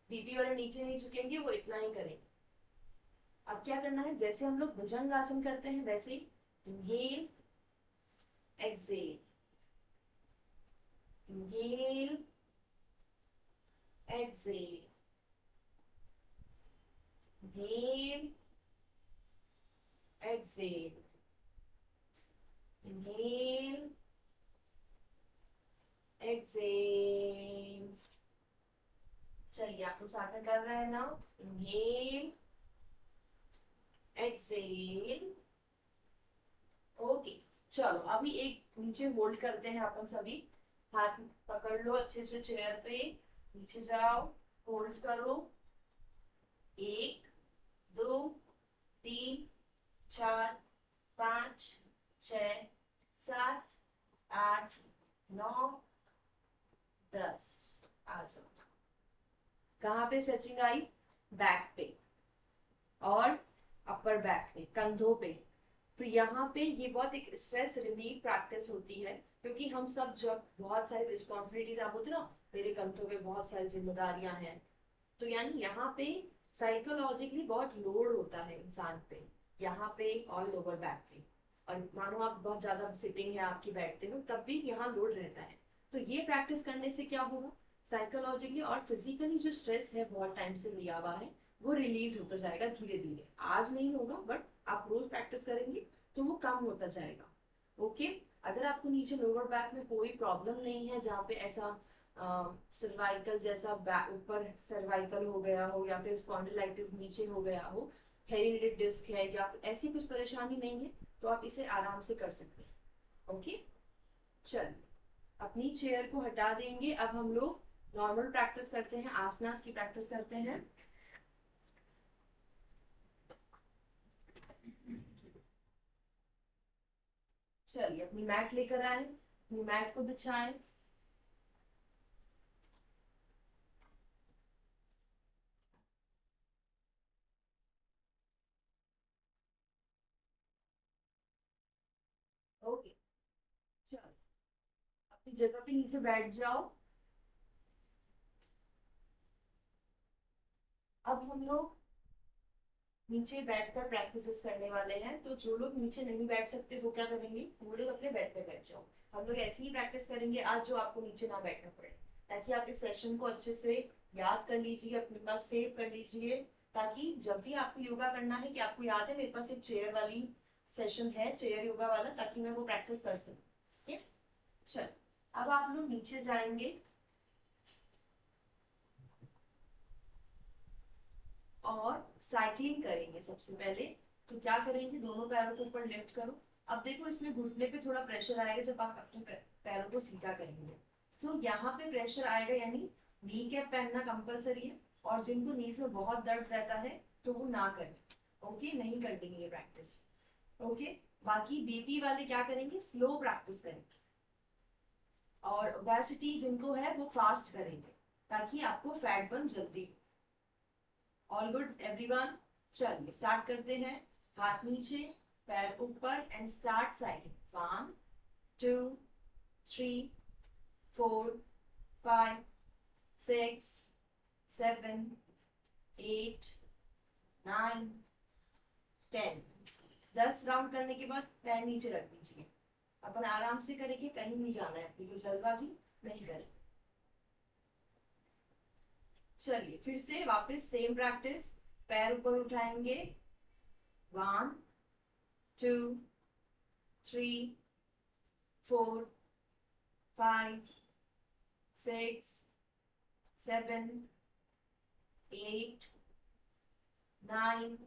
बीपी वाले नीचे नहीं झुकेंगे, वो इतना ही करेंगे. अब क्या करना है जैसे हम लोग भुजंग आसन करते हैं वैसे ही inhale, exhale, inhale, exhale, inhale, exhale, inhale, exhale. चलिए आप लोग साथ में कर रहे हैं ना. Inhale, exhale. ओके. चलो अभी एक नीचे होल्ड करते हैं अपन सभी. हाथ पकड़ लो अच्छे से चेयर पे. नीचे जाओ, होल्ड करो. 1, 2, 3, 4, 5, 6, 7, 8, 9, 10. आ जाओ. कहाँ पे स्ट्रेचिंग आई? बैक पे और अपर बैक पे, कंधों पे. तो यहाँ पे ये बहुत एक स्ट्रेस रिलीफ प्रैक्टिस होती है क्योंकि हम सब जब बहुत सारी रिस्पॉन्सिबिलिटीज आप होते ना, मेरे कंधों पे बहुत सारी जिम्मेदारियां हैं, तो यानी यहाँ पे साइकोलॉजिकली बहुत लोड होता है इंसान पे, यहाँ पे और लोअर बैक पे. और मानो आप बहुत ज्यादा सिटिंग है आपकी, बैठते हो तब भी यहाँ लोड रहता है. तो ये प्रैक्टिस करने से क्या होगा, साइकोलॉजिकली और फिजिकली जो स्ट्रेस है बहुत टाइम से लिया हुआ है वो रिलीज होता जाएगा धीरे धीरे. आज नहीं होगा बट आप रोज प्रैक्टिस करेंगे तो वो कम होता जाएगा. ओके. अगर आपको नीचे लोअर बैक में कोई प्रॉब्लम नहीं है जहाँ पे ऐसा सर्वाइकल जैसा ऊपर सर्वाइकल हो गया हो या फिर स्पॉन्डिलाइटिस नीचे हो गया हो, हेरिडिटेड डिस्क है या ऐसी कुछ परेशानी नहीं है, तो आप इसे आराम से कर सकते हैं. ओके. चलिए अपनी चेयर को हटा देंगे. अब हम लोग नॉर्मल प्रैक्टिस करते हैं, आसनास की प्रैक्टिस करते हैं. चलिए अपनी मैट लेकर आए, अपनी मैट को बिछाएं. ओके. चलो अपनी जगह पे नीचे बैठ जाओ. अब हम लोग नीचे बैठकर प्रैक्टिस करने वाले हैं. तो जो लोग नीचे नहीं बैठ सकते वो क्या करेंगे, वो लोग अपने बेड पे बैठ जाओ. हम लोग ऐसी ही प्रैक्टिस करेंगे आज जो आपको नीचे ना बैठना पड़े, ताकि आप इस सेशन को अच्छे से याद कर लीजिए, अपने पास सेव कर लीजिए, ताकि जब भी आपको योगा करना है कि आपको याद है मेरे पास एक चेयर वाली सेशन है, चेयर योगा वाला, ताकि मैं वो प्रैक्टिस कर सकूं. ठीक है. चल अब आप लोग नीचे जाएंगे और साइकिलिंग करेंगे सबसे पहले. तो क्या करेंगे, दोनों पैरों को ऊपर लिफ्ट करो. अब देखो इसमें घुटने पे थोड़ा प्रेशर आएगा जब आप अपने पैरों को सीधा करेंगे. तो यहाँ पे प्रेशर आएगा यानी नी कैप पहनना कंपलसरी है. और जिनको नीज में बहुत दर्द रहता है तो वो ना करें. ओके. नहीं करनी ये प्रैक्टिस. ओके. बाकी बीपी वाले क्या करेंगे, स्लो प्रैक्टिस करेंगे. और ओबेसिटी जिनको है वो फास्ट करेंगे ताकि आपको फैट बर्न जल्दी. All good everyone? चलिए स्टार्ट करते हैं। हाथ नीचे, पैर ऊपर एंड स्टार्ट साइकिल। 1 2 3 4 5 6 7 8 9 10। 10 राउंड करने के बाद पैर नीचे रख दीजिए। अपन आराम से करेंगे, कहीं नहीं जाना है, बिल्कुल जल्दबाजी नहीं करें। चलिए फिर से वापस सेम प्रैक्टिस। पैर ऊपर उठाएंगे। 1 2 3 4 5 6 7 8 9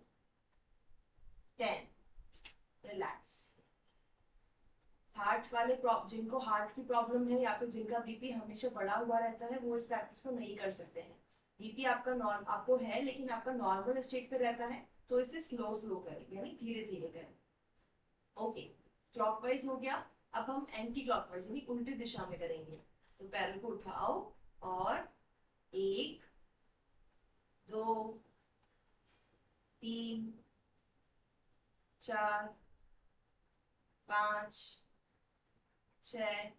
10। रिलैक्स। हार्ट वाले जिनको हार्ट की प्रॉब्लम है या फिर जिनका बीपी हमेशा बढ़ा हुआ रहता है, वो इस प्रैक्टिस को नहीं कर सकते हैं। बीपी आपका नॉर्म आपको है लेकिन आपका नॉर्मल स्टेट पे रहता है, तो इसे स्लो स्लो करें, यानी धीरे धीरे करें। ओके, क्लॉकवाइज हो गया। अब हम एंटी क्लॉकवाइज यानी उल्टी दिशा में करेंगे। तो पैरों को उठाओ और 1 2 3 4 5 6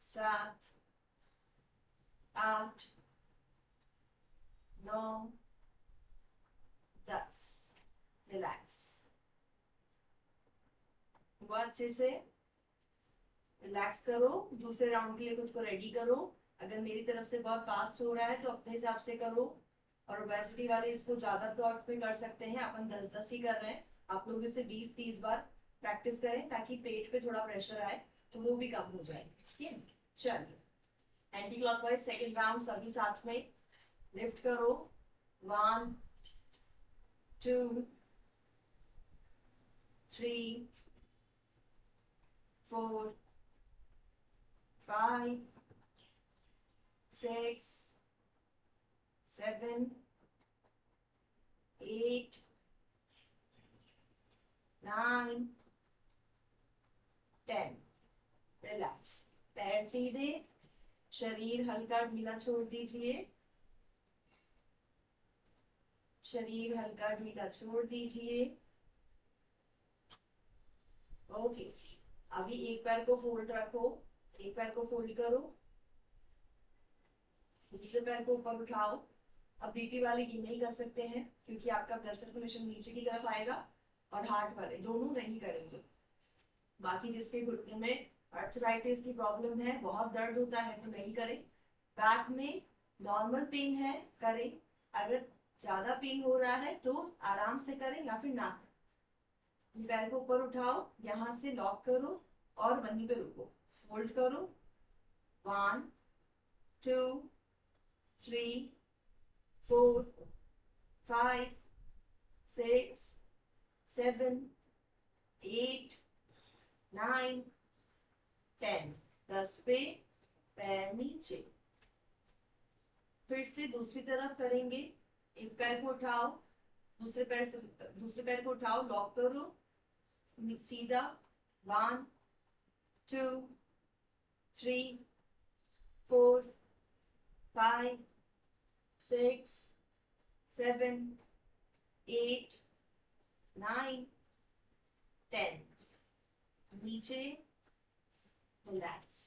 7 8 9 10। रिलैक्स। हुआ अच्छे से? रिलैक्स करो। दूसरे राउंड के लिए खुद को रेडी करो। अगर मेरी तरफ से बहुत फास्ट हो रहा है तो अपने हिसाब से करो, और ओबेसिटी वाले इसको ज्यादा थॉट में कर सकते हैं। अपन 10-10 ही कर रहे हैं। आप लोग इसे 20-30 बार प्रैक्टिस करें ताकि पेट पे थोड़ा प्रेशर आए तो वो भी कम हो जाए। ठीक है, चलिए एंटी क्लॉकवाइज सेकेंड राउंड सभी साथ में। लिफ्ट करो। 1 2 3 4 5 6 7 8 9 10। रिलैक्स। पैर सीधे, शरीर हल्का ढीला छोड़ दीजिए। शरीर हल्का ढीला छोड़ दीजिए। ओके, अभी एक पैर को फोल्ड रखो, एक पैर को फोल्ड करो, दूसरे पैर को ऊपर उठाओ। अब बीपी वाले ये नहीं कर सकते हैं क्योंकि आपका ब्लड सर्कुलेशन नीचे की तरफ आएगा, और हार्ट वाले दोनों नहीं करेंगे। बाकी जिसके घुटने में अर्थराइटिस की प्रॉब्लम है, बहुत दर्द होता है, तो नहीं करें। बैक में नॉर्मल पेन है, करें। अगर ज्यादा पेन हो रहा है तो आराम से करें या फिर ना करें। पैर को ऊपर उठाओ, यहां से लॉक करो और वहीं पे रुको। होल्ड करो। 1 2 3 4 5 6 7 8 9 10। 10 पे पैर नीचे। फिर से दूसरी तरफ करेंगे। एक पैर को उठाओ, दूसरे पैर को उठाओ, लॉक करो सीधा। 1 2 3 4 5 6 7 8 9 10। नीचे। रिलैक्स।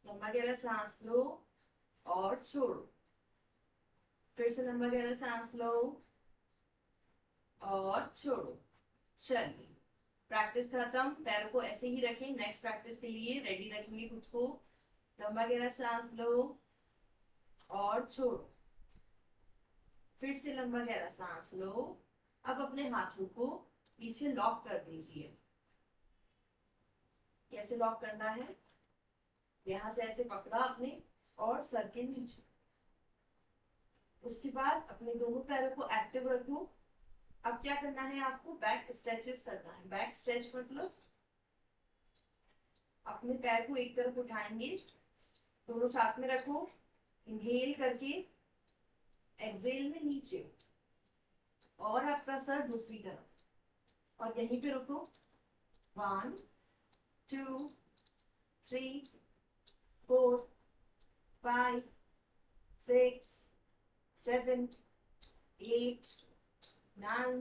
लंबा गहरा सांस लो और छोड़ो। फिर से लंबा गहरा सांस लो और छोड़ो। चलिए प्रैक्टिस खत्म। पैरों को ऐसे ही रखें, नेक्स्ट प्रैक्टिस के लिए रेडी रखेंगे खुद को। लंबा गहरा सांस लो और छोड़ो। फिर से लंबा गहरा सांस लो। अब अपने हाथों को पीछे लॉक कर दीजिए। कैसे लॉक करना है? यहां से ऐसे पकड़ा आपने और सर के नीचे। उसके बाद अपने दोनों पैरों को एक्टिव रखो। अब क्या करना है आपको? बैक स्ट्रेचेस करना है। बैक स्ट्रेच मतलब अपने पैर को एक तरफ उठाएंगे, दोनों साथ में रखो, इनहेल करके, एक्सहेल में नीचे, और आपका सर दूसरी तरफ, और यहीं पे रुको। 1 2 3 4 5 6 7, 8, 9,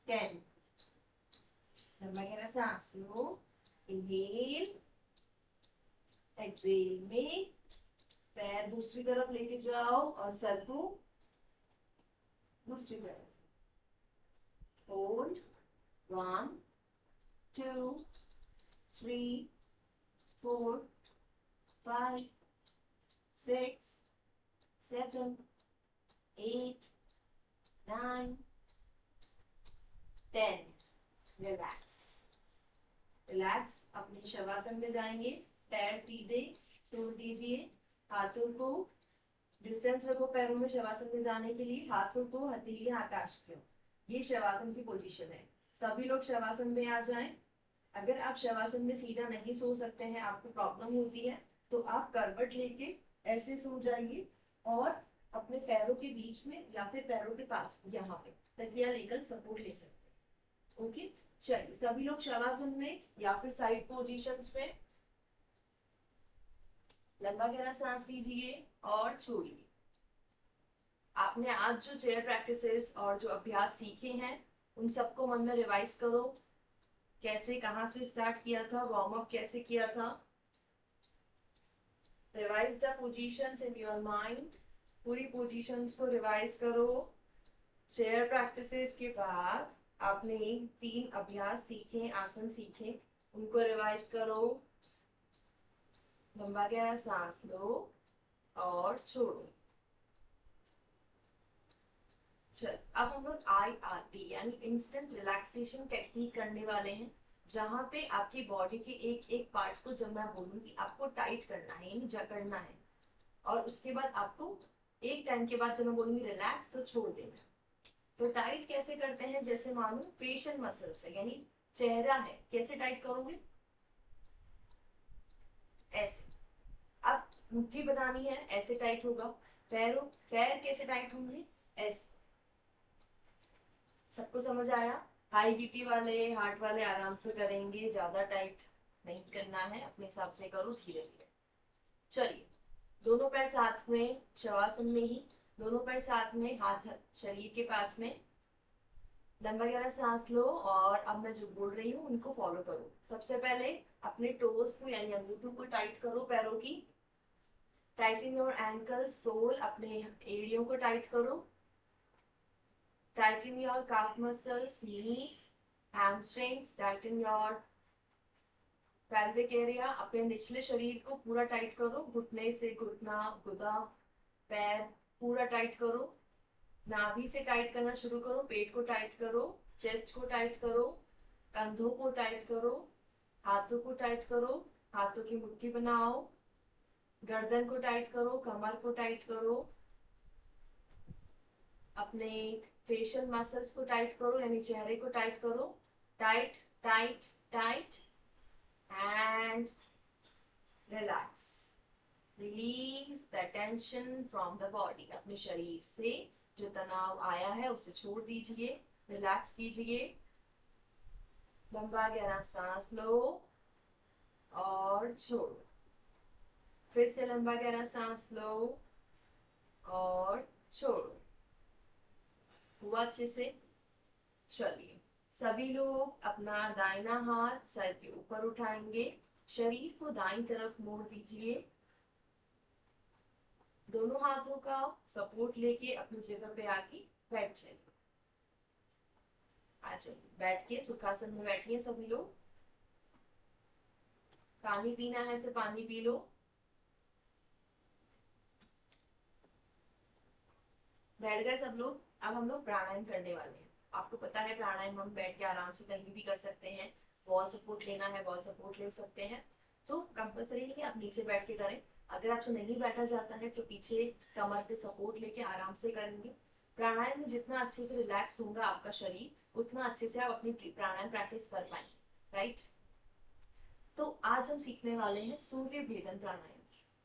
10। लंबा गहरा सांस लो। इनहेल, एक्सेल में पैर दूसरी तरफ लेके जाओ और सर को दूसरी तरफ। होल्ड 1, 2, 3, 4, 5, 6, 7, 8, 9, 10। Relax relax. अपने शवासन में जाएंगे। पैर सीधे छोड़ दीजिए। हाथों को डिस्टेंस रखो पैरों में शवासन में जाने के लिए। हाथों को हथेली आकाश की। ये शवासन की पोजीशन है। सभी लोग शवासन में आ जाएं। अगर आप शवासन में सीधा नहीं सो सकते हैं, आपको प्रॉब्लम होती है, तो आप करवट लेके ऐसे सो जाइए और अपने पैरों के बीच में या फिर पैरों के पास यहाँ पे तकिया लेकर सपोर्ट ले सकते हैं। ओके, चलिए सभी लोग शवासन में या फिर साइड पोजीशंस में लंबा गहरा सांस लीजिए और छोड़िए। आपने आज जो चेयर प्रैक्टिसेस और जो अभ्यास सीखे हैं उन सबको मन में रिवाइज करो। कैसे, कहाँ से स्टार्ट किया था, वार्म अप कैसे किया था। Revise the positions in your mind. पूरी पोजीशंस को रिवाइज करो। चेयर प्रैक्टिसेस के बाद आपने 3 अभ्यास सीखे, आसन सीखे, उनको रिवाइज करो। लंबा गहरा सांस लो और छोड़ो। चल, अब हम लोग IRT यानी इंस्टेंट रिलैक्सेशन टेक्निक करने वाले हैं, जहां पे आपकी बॉडी के एक एक पार्ट को जब मैं बोलूंगी आपको टाइट करना है यानी जकड़ना है, और उसके बाद आपको एक टाइम के बाद जब मैं बोलूंगी रिलैक्स तो छोड़ देना। तो टाइट कैसे करते हैं, जैसे मानो फेशियल मसल्स है यानी चेहरा है, कैसे टाइट करोगे, ऐसे। अब मुट्ठी बनानी है, ऐसे टाइट होगा। पैर कैसे टाइट होंगे, ऐसे। सबको समझ आया। हाई बीपी वाले, हार्ट वाले आराम से करेंगे, ज्यादा टाइट नहीं करना है, अपने हिसाब से करो, धीरे धीरे। चलिए, दोनों पैर साथ में, शवासन में ही दोनों पैर साथ में, हाथ शरीर के पास में। लंबा गहरा सांस लो और अब मैं जो बोल रही हूँ उनको फॉलो करो। सबसे पहले अपने टोस को यानी अंगूठों को टाइट करो, पैरों की। टाइटन योर एंकल, सोल, अपने एड़ियों को टाइट करो। Titan your calf muscles, knees, hamstrings. Titan your pelvic area, अपने निचले शरीर को पूरा टाइट करो। घुटने से घुटना, गुदा, पैर पूरा टाइट करो। नाभि से टाइट करना शुरू करो। पेट को टाइट करो, चेस्ट को टाइट करो, कंधों को टाइट करो, हाथों को टाइट करो, हाथों की मुट्ठी बनाओ। गर्दन को टाइट करो, कमर को टाइट करो, अपने फेशियल मसल्स को टाइट करो यानी चेहरे को टाइट करो। Tight tight tight and relax. Release the tension from the body. अपने शरीर से जो तनाव आया है उसे छोड़ दीजिए, रिलैक्स कीजिए। लंबा गहरा सांस लो और छोड़ो। फिर से लंबा गहरा सांस लो और छोड़ो। हुआ अच्छे से। चलिए, सभी लोग अपना दाहिना हाथ सर के ऊपर उठाएंगे, शरीर को दाईं तरफ मोड़ दीजिए। दोनों हाथों का सपोर्ट लेके अपनी जगह पे आके बैठ जाइए। आ जाइए, बैठ के सुखासन में बैठिए सभी लोग। पानी पीना है तो पानी पी लो। बैठ गए सब लोग। अब हम लोग प्राणायाम करने वाले हैं। आपको पता है प्राणायाम हम बैठ के आराम से कहीं भी कर सकते हैं। वॉल सपोर्ट लेना है, वॉल सपोर्ट ले सकते हैं। तो कंपलसरी नहीं है आप नीचे बैठ के करें। अगर आपसे नहीं बैठा जाता है तो पीछे कमर पे सपोर्ट लेके आराम से करेंगे। प्राणायाम में जितना अच्छे से रिलैक्स होगा आपका शरीर, उतना अच्छे से आप अपनी प्राणायाम प्रैक्टिस कर पाएंगे, राइट। तो आज हम सीखने वाले हैं सूर्य भेदन प्राणायाम।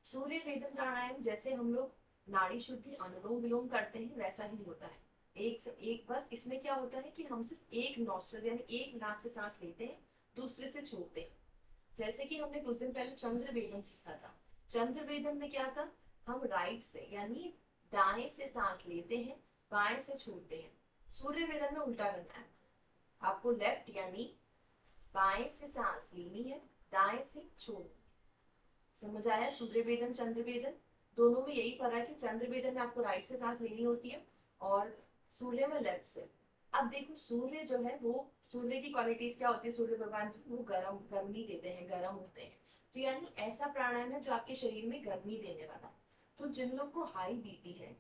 सूर्य भेदन प्राणायाम जैसे हम लोग नाड़ी शुद्धि अनुलोम विलोम करते हैं वैसा ही होता है। एक से एक, बस इसमें क्या होता है कि हम सिर्फ एक नॉस्ट्रल यानी एक नाक से सांस लेते हैं, दूसरे से छोड़ते हैं। जैसे कि हमने कुछ दिन पहले चंद्र वेदन सीखा था। चंद्र वेदन में क्या था, हम राइट से यानी दाएं से सांस लेते हैं, बाएं से छोड़ते हैं। सूर्य वेदन में उल्टा करना है आपको, लेफ्ट यानी बाएं से सांस लेनी है, दाएं से छोड़नी है। समझ आया? सूर्य वेदन, चंद्र वेदन, दोनों में यही फर्क है कि चंद्र वेदन में आपको राइट से सांस लेनी होती है और सूर्य में लेफ्ट से। अब देखो सूर्य जो है वो, सूर्य की क्वालिटीज क्या होती है, सूर्य भगवान की, वो गर्मी देते हैं, गर्म होते हैं। तो यानी ऐसा प्राणायाम है जो आपके शरीर में गर्मी देने वाला है। तो जिन लोग को हाई बीपी है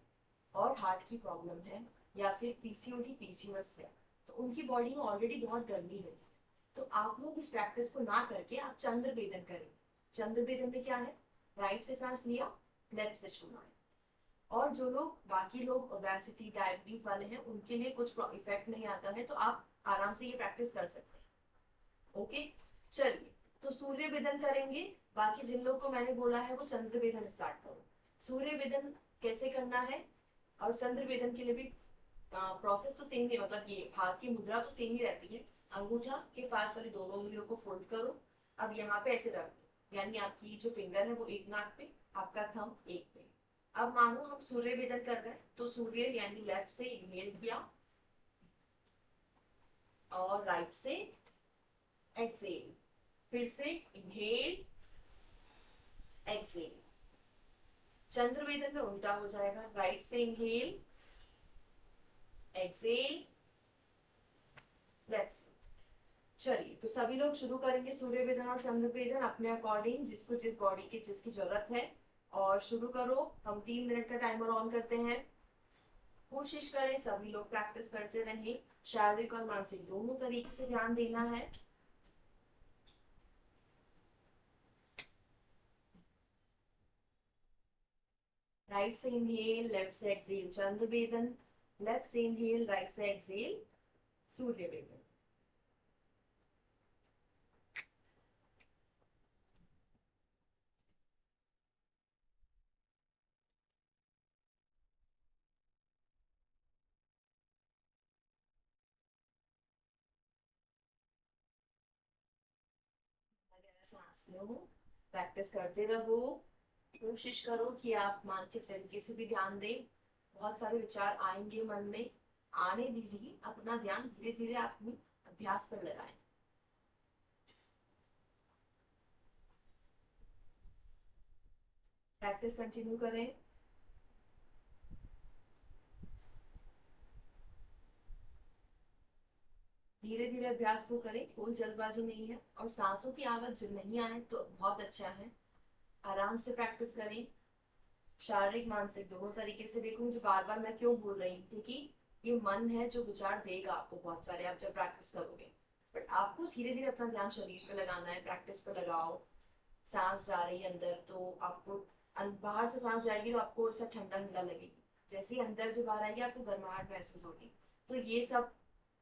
और हार्ट की प्रॉब्लम है या फिर पीसीओडी पीसीओएस है, तो उनकी बॉडी में ऑलरेडी बहुत गर्मी होती है। तो आप लोग इस प्रैक्टिस को ना करके आप चंद्र वेदन करें। चंद्र वेदन में क्या है, राइट से सांस लिया, लेफ्ट से छोड़ा। और जो लोग, बाकी लोग ओबेसिटी डायबिटीज वाले हैं, उनके लिए कुछ इफेक्ट नहीं आता है, तो आप आराम से ये प्रैक्टिस कर सकते हैं। ओके, चलिए तो सूर्य वेदन करेंगे। बाकी जिन लोग को मैंने बोला है वो चंद्र वेदन स्टार्ट करो। सूर्य वेदन कैसे करना है और चंद्र वेदन के लिए भी प्रोसेस तो सेम ही, मतलब ये हाथ की मुद्रा तो सेम ही रहती है। अंगूठा के पास वाली दोनों उंगलियों को फोल्ड करो। अब यहाँ पे ऐसे रख दो, यानी आपकी जो फिंगर है वो एक नाक पे, आपका थंब एक पे। अब मानो हम सूर्य वेदन कर रहे हैं, तो सूर्य यानी लेफ्ट से इनहेल किया और राइट से एक्सेल, फिर से इनहेल एक्सेल। चंद्र वेदन में उल्टा हो जाएगा, राइट से इनहेल एक्सेल, लेफ्ट से। चलिए तो सभी लोग शुरू करेंगे सूर्य वेदन और चंद्र वेदन अपने अकॉर्डिंग, जिसको जिस बॉडी की जिसकी जरूरत है। और शुरू करो, हम 3 मिनट का टाइमर ऑन करते हैं। कोशिश करें सभी लोग प्रैक्टिस करते रहें, शारीरिक और मानसिक दोनों तरीके से ध्यान देना है। राइट से इनहेल, लेफ्ट से एक्सेल चंद्र वेदन, लेफ्ट से इनहेल, राइट से एक्सेल सूर्य वेदन। सांस लो, प्रैक्टिस करते रहो। कोशिश करो कि आप मानसिक तरीके से भी ध्यान दें। बहुत सारे विचार आएंगे मन में, आने दीजिए, अपना ध्यान धीरे धीरे अपने अभ्यास पर लगाएं। प्रैक्टिस कंटिन्यू करें। धीरे धीरे अभ्यास को करें, कोई जल्दबाजी नहीं है। और सांसों की आवाज नहीं आए तो बहुत अच्छा है, आराम से प्रैक्टिस करें। शारीरिक मानसिक दोनों तरीके से। देखो मुझे बार बार मैं क्यों बोल रही हूँ, क्योंकि ये मन है जो विचार देगा आपको बहुत सारे, आप जब प्रैक्टिस करोगे। बट आपको धीरे धीरे अपना ध्यान शरीर पे लगाना है, प्रैक्टिस पे लगाओ। सांस जा रही है अंदर तो आपको, बाहर से सांस जाएगी तो आपको ऐसा ठंडा ठंडा लगेगी, जैसे ही अंदर से बाहर आएगी आपको गर्माहट महसूस होगी। तो ये सब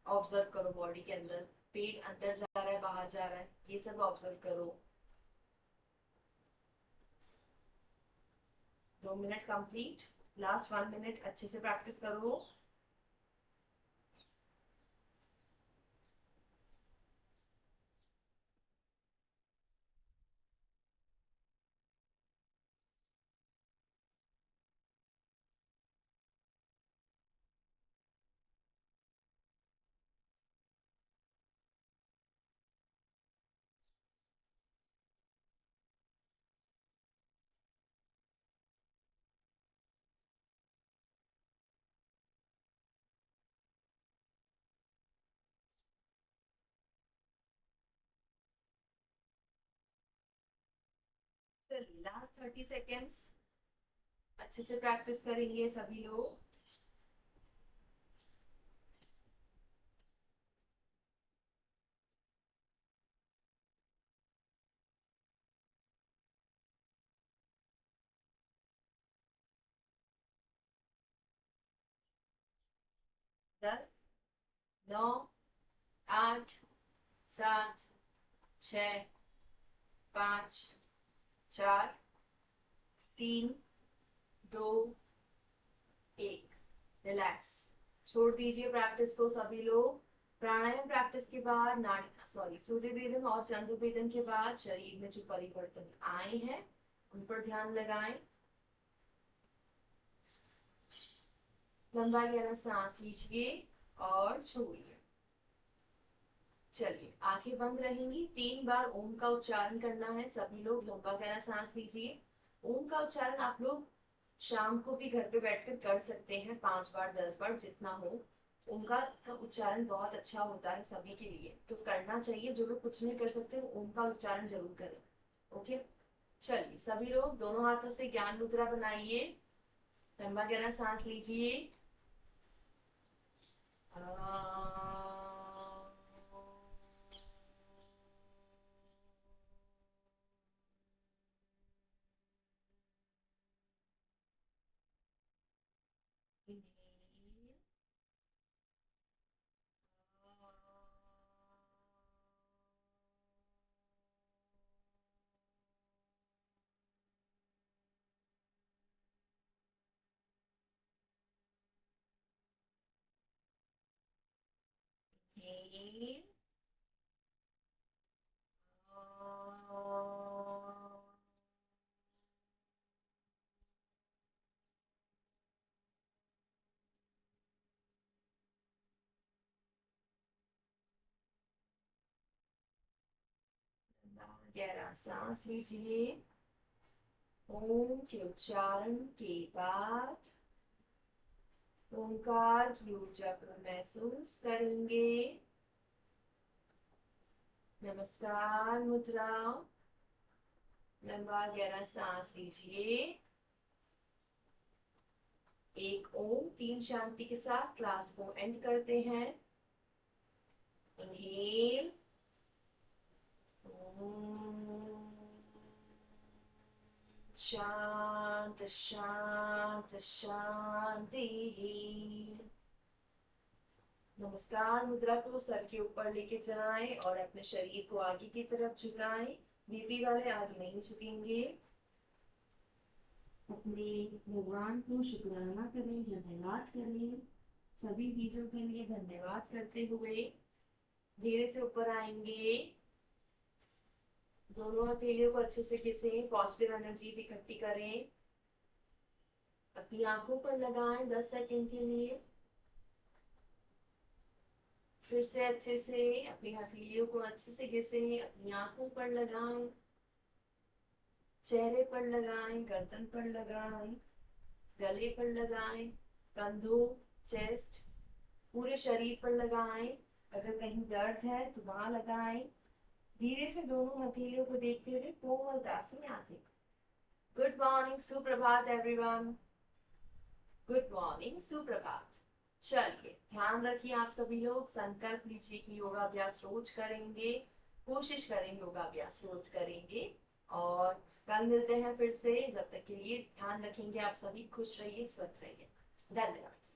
ऑब्जर्व करो, बॉडी के अंदर पेट अंदर जा रहा है बाहर जा रहा है, ये सब ऑब्जर्व करो। 2 मिनट कंप्लीट, लास्ट 1 मिनट अच्छे से प्रैक्टिस करो। चलिए लास्ट 30 सेकेंड्स अच्छे से प्रैक्टिस करेंगे सभी लोग। 10, 9, 8, 7, 6, 5, 4, 3, 2, 1। रिलैक्स, छोड़ दीजिए प्रैक्टिस को सभी लोग। प्राणायाम प्रैक्टिस के बाद, नाड़ी सॉरी सूर्य वेदन और चंद्र वेदन के बाद शरीर में जो परिवर्तन आए हैं उन पर ध्यान लगाएं। लंबा गहरा सांस लीजिए और छोड़िए। चलिए आंखें बंद रहेंगी, 3 बार ओम का उच्चारण करना है। सभी लोग लंबा गहरा सांस लीजिए। ओम का उच्चारण आप लोग शाम को भी घर पे बैठकर कर सकते हैं, 5 बार 10 बार जितना हो। ओम का उच्चारण बहुत अच्छा होता है सभी के लिए, तो करना चाहिए। जो लोग कुछ नहीं कर सकते वो ओम का उच्चारण जरूर करें। ओके, चलिए सभी लोग दोनों हाथों से ज्ञान मुद्रा बनाइए। लंबा गहरा सांस लीजिए। Inhale. गहरा सांस लीजिए। ओम के उच्चारण के बाद ओंकार की ऊर्जा को महसूस करेंगे। नमस्कार मुद्रा। लंबा गहरा सांस लीजिए। एक ओम 3 शांति के साथ क्लास को एंड करते हैं। इनहेल। शांत शांत शांति। नमस्कार मुद्रा को सर के ऊपर लेके जाएं और अपने शरीर को आगे की तरफ झुकाएं। बीपी वाले आगे नहीं झुकेंगे। अपने भगवान को शुक्राना करें, धन्यवाद करें। सभी चीजों के लिए धन्यवाद करते हुए धीरे से ऊपर आएंगे। दोनों हथेलियों को अच्छे से घिसें, पॉजिटिव एनर्जीज इकट्ठी करें। अपनी आंखों पर लगाएं 10 सेकंड के लिए। फिर से अच्छे से अपनी हथेलियों को अच्छे से घिसें, अपनी आंखों पर लगाएं, चेहरे पर लगाएं, गर्दन पर लगाएं, गले पर लगाएं, कंधों, चेस्ट, पूरे शरीर पर लगाएं। अगर कहीं दर्द है तो वहां लगाएं। धीरे से दोनों हथेलियों को देखते हुए कोमलता से आगे। गुड मॉर्निंग, सुप्रभात एवरीवन। गुड मॉर्निंग, सुप्रभात। चलिए ध्यान रखिए, आप सभी लोग संकल्प लीजिए कि योगाभ्यास रोज करेंगे। कोशिश करें योगाभ्यास रोज करेंगे। और कल मिलते हैं फिर से। जब तक के लिए ध्यान रखेंगे आप सभी। खुश रहिए, स्वस्थ रहिए। धन्यवाद।